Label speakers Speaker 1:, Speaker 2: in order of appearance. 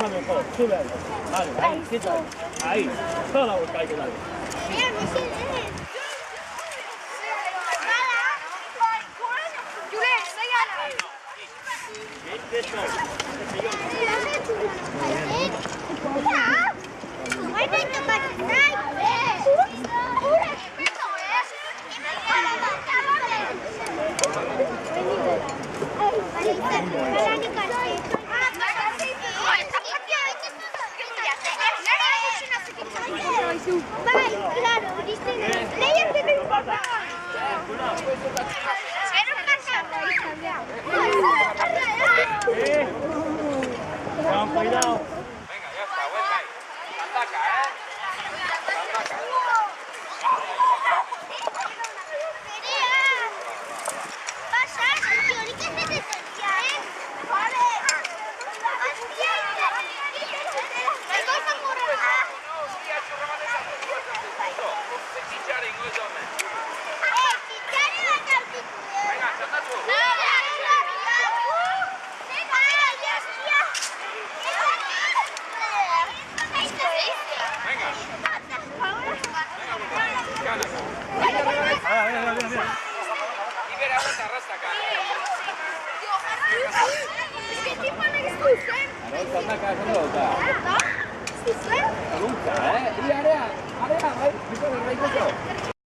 Speaker 1: mejor, sube ahí. Dale, ahí, quita. Ahí, toda la boca ahí que dale. Con cuidado.
Speaker 2: Venga, ya está, vuelta ahí. Ataca, Ataca. Luca, Iya, area, vai, bisa